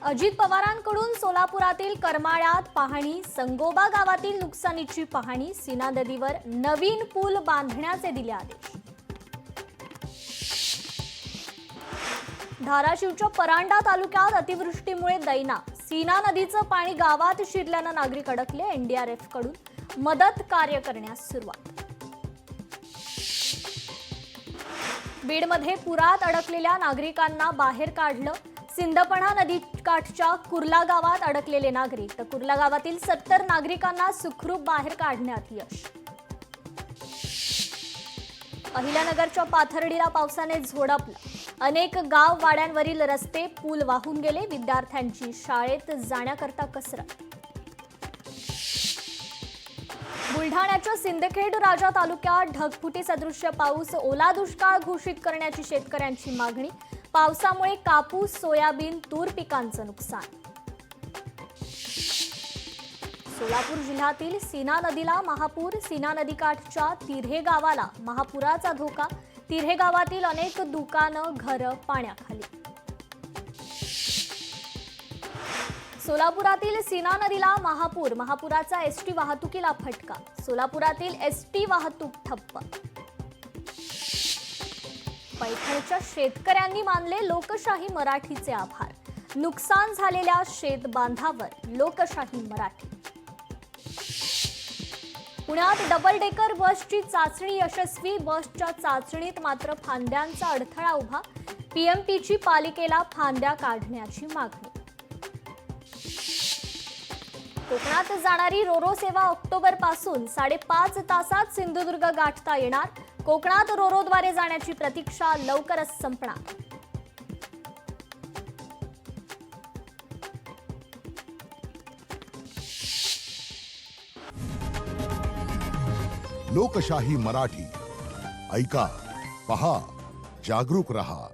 अजित पवारांकडून सोलापुरातील करमाळ्यात पाहणी, संगोबा गावातील नुकसानीची पाहणी, सीना नदीवर नवीन पूल बांधण्याचे दिले आदेश। धाराशिवच्या परांडा तालुक्यात अतिवृष्टीमुळे दैना, सीना नदीचं पाणी गावात शिरल्यानं नागरिक अडकले। एनडीआरएफ कडून मदत कार्य करण्यास सुरुवात। बीडमध्ये पुरात अडकलेल्या नागरिकांना बाहेर काढलं। सिंदपणा नदीकाठच्या कुर्ला गावात अडकलेले नागरिक, तर कुर्ला गावातील 70 नागरिकांना सुखरूप बाहेर काढण्यात यश। अहिल्यानगरच्या पाथर्डीला पावसाने झोडपलं। अनेक गाव वाड्यांवरील रस्ते, पूल वाहून गेले। विद्यार्थ्यांची शाळेत जाण्याकरता कसरत। बुलढाण्याच्या सिंदखेड राजा तालुक्यात ढगफुटी सदृश्य पाऊस, ओला दुष्काळ घोषित करण्याची शेतकऱ्यांची मागणी। पावसामुळे कापूस, सोयाबीन, तूर पिकांचं नुकसान। सोलापूर जिल्ह्यातील सीना नदीला महापूर, सीना नदीकाठच्या तिऱ्हे गावाला महापुराचा धोका। तिऱ्हे गावातील अनेक दुकानं, घरं पाण्याखाली। सोलापुरातील सीना नदीला महापूर, महापुराचा एसटी वाहतुकीला फटका। सोलापुरातील एसटी वाहतूक ठप्प। पैठणच्या शेतकऱ्यांनी मानले लोकशाही मराठीचे आभार। नुकसान झालेल्या शेत बांधावर लोकशाही मराठी। पुण्यात डबल डेकर बसची चाचणी यशस्वी। बसच्या चाचणीत मात्र फांद्यांचा अडथळा उभा। पीएमपीची पालिकेला फांद्या काढण्याची मागणी। कोकणात जाणारी रोरो सेवा ऑक्टोबरपासून 5.5 तासात सिंधुदुर्ग गाठता येणार। कोकणात रोरोद्वारे जाण्याची प्रतीक्षा लवकरच संपणार। लोकशाही मराठी ऐका, पहा, जागरूक रहा।